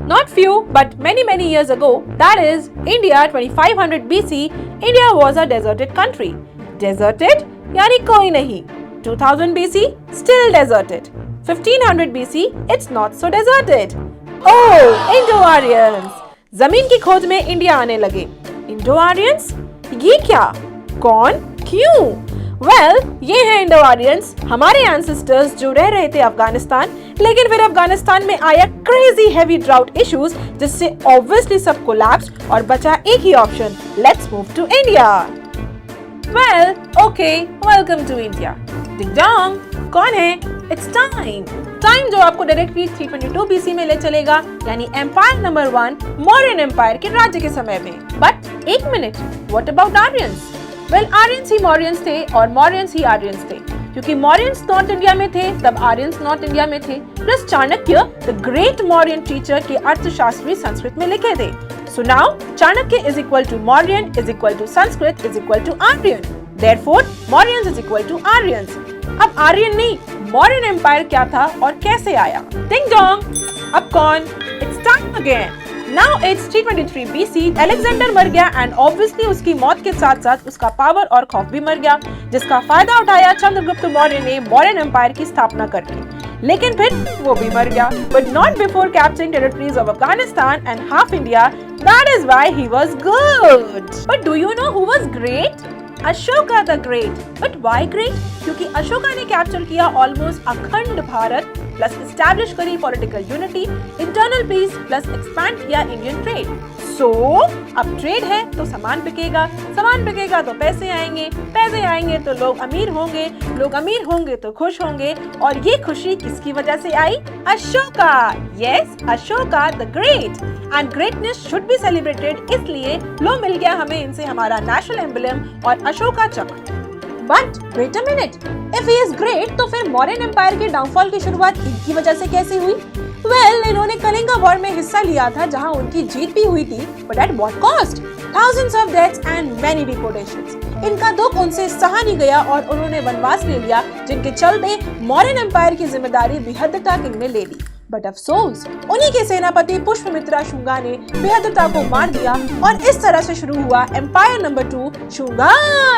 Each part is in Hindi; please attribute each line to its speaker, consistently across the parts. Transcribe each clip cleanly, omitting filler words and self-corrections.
Speaker 1: Not few, but many years ago, that is India 2500 BC, India was a deserted country. Deserted? यानी कोई नहीं. 2000 BC, still deserted. 1500 BC, it's not so deserted. Oh, Indo-Aryans. जमीन की खोज में इंडिया आने लगे. Indo-Aryans? ये क्या? कौन? क्यों? Well, ये हैं इंडो-आर्यंस, हमारे एंसेस्टर्स जो रह रहे थे अफगानिस्तान, लेकिन फिर अफगानिस्तान में आया क्रेजी हेवी ड्राउट इश्यूज, जिससे ऑब्वियसली सब कोलैप्स और बचा एक ही option, let's move to India. Well, okay, welcome to India. Ding dong, कौन है? It's टाइम जो आपको डायरेक्टली 322 BC में ले चलेगा, यानी एम्पायर नंबर 1 मौर्यन एम्पायर के राज्य के समय में. बट एक minute, what about Aryans? Well, Aryans ही मौर्यंस थे और मौर्यंस ही आर्यंस थे, क्योंकि मौर्यंस नॉर्थ इंडिया में थे तब आर्यंस नॉर्थ इंडिया में थे. Plus Chanakya the great Mauryan teacher के अर्थशास्त्री संस्कृत में लिखे थे. So now Chanakya is equal to Mauryan is equal to Sanskrit is equal to Aryan. Therefore Mauryans is equal to Aryans. अब आर्यन नहीं, मौर्यन एम्पायर क्या था और कैसे आया? डिंग डोंग, अब कौन? It's time again. Now it's 323 BC. Alexander मर गया एंड ऑब्वियसली उसकी मौत के साथ साथ उसका पावर और खौफ भी मर गया, जिसका फायदा उठाया चंद्रगुप्त मौर्य ने मौर्यन एम्पायर की स्थापना करके. लेकिन फिर वो भी मर गया, but not before capturing territories of Afghanistan and half India. That is why he was good. But do you know who was great? Ashoka the great. But why great? क्योंकि अशोका ने कैप्चर किया ऑलमोस्ट अखंड भारत, प्लस एस्टैब्लिश करी political unity, internal peace, plus expand किया इंडियन ट्रेड. सो अब ट्रेड है तो सामान बिकेगा, सामान बिकेगा तो पैसे आएंगे, पैसे आएंगे तो लोग अमीर होंगे, लोग अमीर होंगे तो खुश होंगे. और ये खुशी किसकी वजह से आई? Ashoka. Yes, Ashoka the great. And greatness should be celebrated, इसलिए लो मिल गया हमें इनसे हमारा नेशनल एम्बलम और Ashoka chakra. But wait a minute, if he is great तो फिर मौर्यन एम्पायर के डाउनफॉल की शुरुआत इनकी वजह से कैसे हुई? वेल, इन्होंने कलिंगा वॉर में हिस्सा लिया था जहां उनकी जीत भी हुई थी, but at what cost? Thousands of deaths and many deportations. इनका दुख उनसे सहा नहीं गया और उन्होंने वनवास ले लिया, जिनके चलते मौर्यन एम्पायर की जिम्मेदारी बेहदता किंग ने ले ली. बट अफसोस, उन्हीं के सेनापति पुष्यमित्रा शुंगा ने बेहदता को मार दिया और इस तरह से शुरू हुआ empire number 2, Shunga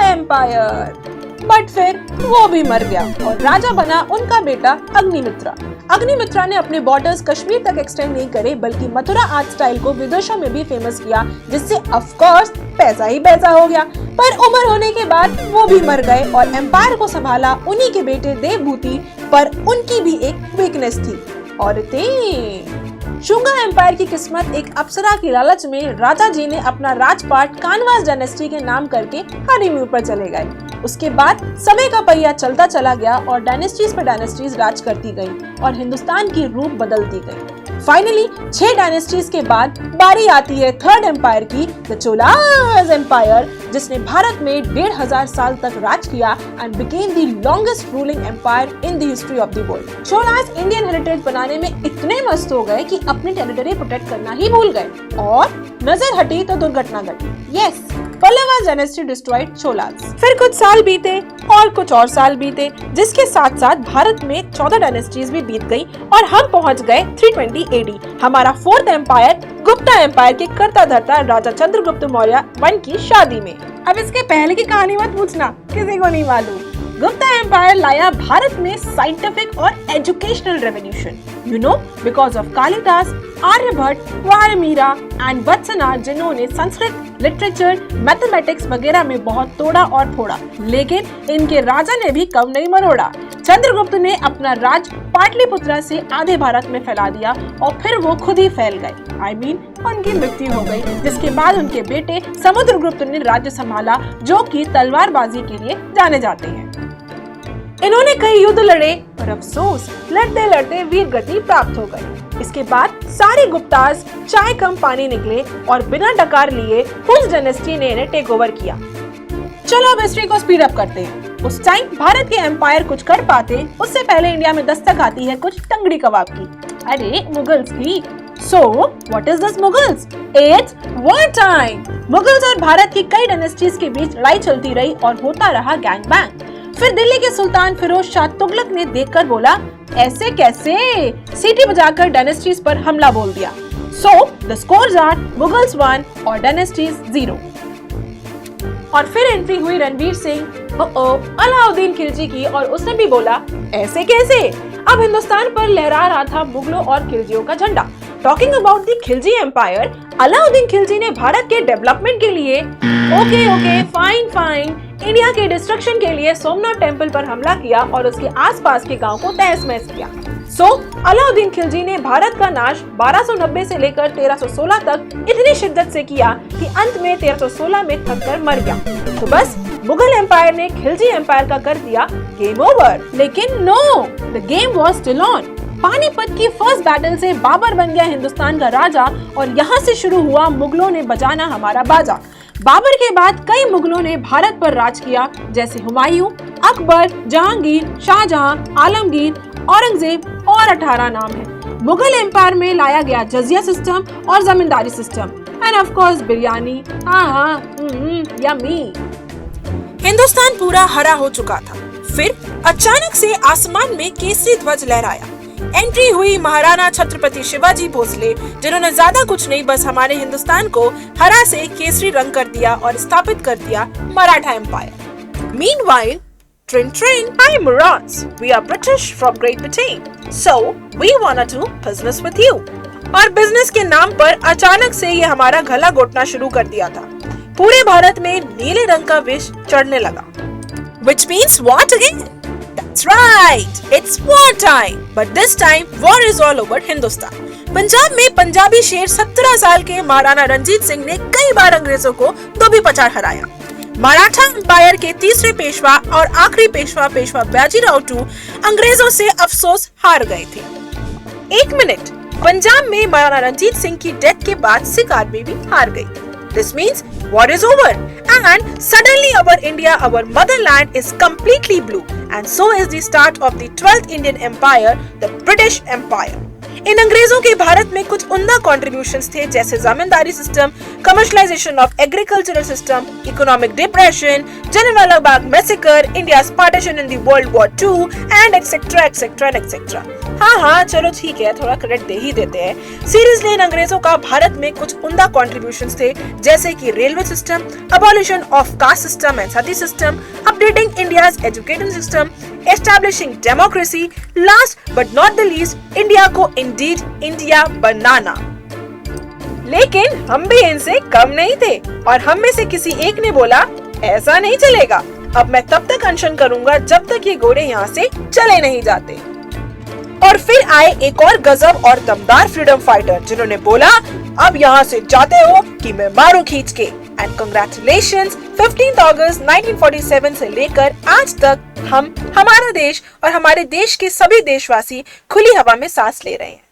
Speaker 1: empire. But फिर वो भी मर गया और राजा बना उनका बेटा अग्निमित्रा. अग्निमित्रा ने अपने बॉर्डर्स कश्मीर तक एक्सटेंड नहीं करे, बल्कि मथुरा आर्ट स्टाइल को विदेशों में भी फेमस किया, जिससे ऑफ कोर्स पैसा ही पैसा हो गया. पर उम्र होने के बाद वो भी मर गए और एम्पायर को संभाला उन्हीं के बेटे देवभूति. पर उनकी भी एक वीकनेस थी, औरतें. शुंगा एम्पायर की किस्मत एक अप्सरा की लालच में राजा जी ने अपना राजपाट कानवास डायनेस्टी के नाम करके हनीमून पर चले गए. उसके बाद समय का पहिया चलता चला गया और डायनेस्टीज पर डायनेस्टीज राज करती गई और हिंदुस्तान की रूप बदलती गई. फाइनली 6 डायनेस्टीज के बाद बारी आती है थर्ड एम्पायर की, द चोलास एम्पायर, जिसने भारत में 1500 साल तक राज किया and became the longest ruling empire in the history of the world. Cholas Indian heritage बनाने में इतने मस्त हो गए कि अपनी टेरिटरी प्रोटेक्ट करना ही भूल गए और नजर हटी तो दुर्घटना घटी. Yes, Pallavas dynasty destroyed Cholas. फिर कुछ साल बीते और कुछ और साल बीते, जिसके साथ साथ भारत में 14 डायनेस्टीज भी बीत गई और हम पहुंच गए 320 AD, हमारा फोर्थ एम्पायर गुप्ता एम्पायर के करता धरता राजा चंद्रगुप्त मौर्य 1 की शादी में. अब इसके पहले की कहानी मत पूछना, किसी को नहीं मालूम. गुप्ता एम्पायर लाया भारत में साइंटिफिक और educational revolution. You know, because of Kalidas, Aryabhata, वाल्मीरा एंड वत्सनाथ, जिन्होंने संस्कृत, लिटरेचर, मैथमेटिक्स वगैरह में बहुत तोड़ा और फोड़ा. लेकिन इनके राजा ने भी कम नहीं मरोड़ा. चंद्रगुप्त ने अपना राज पाटलिपुत्रा से आधे भारत में फैला दिया और फिर वो खुद ही फैल गए. उनकी मृत्यु हो गई, जिसके बाद उनके बेटे समुद्रगुप्त ने राज्य संभाला, जो कि तलवारबाजी के लिए जाने जाते हैं. इन्होंने कई युद्ध लड़े पर अफसोस, लड़ते लड़ते वीर गति प्राप्त हो गई. इसके बाद सारे गुप्तास चाय कम पानी निकले और बिना डकार लिए हुल्स डायनेस्टी ने इन्हें टेक ओवर किया. चलो अब हिस्ट्री को स्पीड अप करते हैं. उस टाइम भारत के एम्पायर कुछ कर पाते, उससे पहले इंडिया में दस्तक आती है कुछ तंगड़ी कबाब की. अरे, मुगल्स की. So, what is this Mughals? It's war time. Mughals और भारत की कई डायनेस्टीज के बीच लड़ाई चलती रही और होता रहा गैंग बैंग. फिर दिल्ली के सुल्तान फिरोज शाह तुगलक ने देखकर बोला, ऐसे कैसे? सीटी बजाकर डायनेस्टीज पर हमला बोल दिया. So the scores are Mughals 1 और Dynasties 0। और फिर एंट्री हुई रणवीर सिंह अलाउद्दीन खिलजी की और उसने भी बोला ऐसे कैसे। अब हिंदुस्तान पर लहरा रहा था मुगलों और खिलजियों का झंडा। Talking about the Khilji empire, Alauddin Khilji ने भारत के डेवलपमेंट के लिए ओके फाइन इंडिया के डिस्ट्रक्शन के लिए सोमनाथ टेम्पल पर हमला किया और उसके आसपास के गांव को तहस-नहस किया। अलाउद्दीन खिलजी ने भारत का नाश 1290 से लेकर 1316 तक इतनी शिद्दत से किया कि अंत में 1316 में थककर मर गया। तो बस मुगल एम्पायर ने खिलजी एम्पायर का कर दिया गेम ओवर। लेकिन no, the game was still on. Panipat की फर्स्ट बैटल से बाबर बन गया हिंदुस्तान का राजा और यहाँ से शुरू हुआ मुगलों ने बजाना हमारा बाजा। बाबर के बाद कई मुगलों ने भारत पर राज किया, जैसे हुमायूं, अकबर, जहांगीर, शाहजहां, आलमगीर, औरंगजेब और 18 नाम है। मुगल एम्पायर में लाया गया जजिया सिस्टम और zamindari system and of course biryani. Yummy. Hindustan पूरा हरा हो चुका था। फिर अचानक से आसमान में केसरी ध्वज लहराया। एंट्री हुई महाराणा छत्रपति शिवाजी भोसले, जिन्होंने ज्यादा कुछ नहीं बस हमारे हिंदुस्तान को हरा से केसरी रंग कर दिया और स्थापित कर दिया Maratha empire. Meanwhile, Trin Trin, hi Murats, we are British from Great Britain, so we wanna do business with you। और बिजनेस के नाम पर अचानक से ये हमारा गला घोटना शुरू कर दिया था। पूरे भारत में नीले रंग का विष चढ़ने लगा। Which means what again? That's right, it's war time, but this time war is all over Hindustan। Punjab में पंजाबी शेर 17 साल के महाराणा रंजीत सिंह ने कई बार अंग्रेजों को धोबी पछाड़ हराया। मराठा एम्पायर के तीसरे पेशवा और आखिरी पेशवा बाजीराव II अंग्रेजों से अफसोस हार गए थे। एक मिनट, पंजाब में महाराणा रंजीत सिंह की डेथ के बाद सिख आर्मी भी हार गई। This means war is over and suddenly our India, our motherland is completely blue and so is the start of the 12th Indian Empire, the British Empire। इन अंग्रेजों के भारत में कुछ उम्दा कॉन्ट्रीब्यूशंस थे, जैसे zamindari system, commercialization of agricultural system, economic depression, Jallianwala Bagh massacre, India's partition in the world war II and etcetera. हाँ, चलो ठीक है, थोड़ा क्रेडिट दे ही देते हैं। सीरियसली इन अंग्रेजों का भारत में कुछ उम्दा कॉन्ट्रीब्यूशंस थे, जैसे कि railway system, abolition of caste system and Sati system, updating India's education system, establishing democracy, last but not the least India को इंडीड इंडिया बनाना। लेकिन हम भी इनसे कम नहीं थे और हम में से किसी एक ने बोला ऐसा नहीं चलेगा, अब मैं तब तक अनशन करूंगा जब तक ये गोरे यहाँ से चले नहीं जाते। और फिर आए एक और गजब और दमदार फ्रीडम फाइटर, जिन्होंने बोला अब यहाँ से जाते हो कि मैं मारूं खींच के। एंड कंग्रेचुलेशंस, 15 अगस्त 1947 से लेकर आज तक हमारा देश और हमारे देश के सभी देशवासी खुली हवा में सांस ले रहे हैं।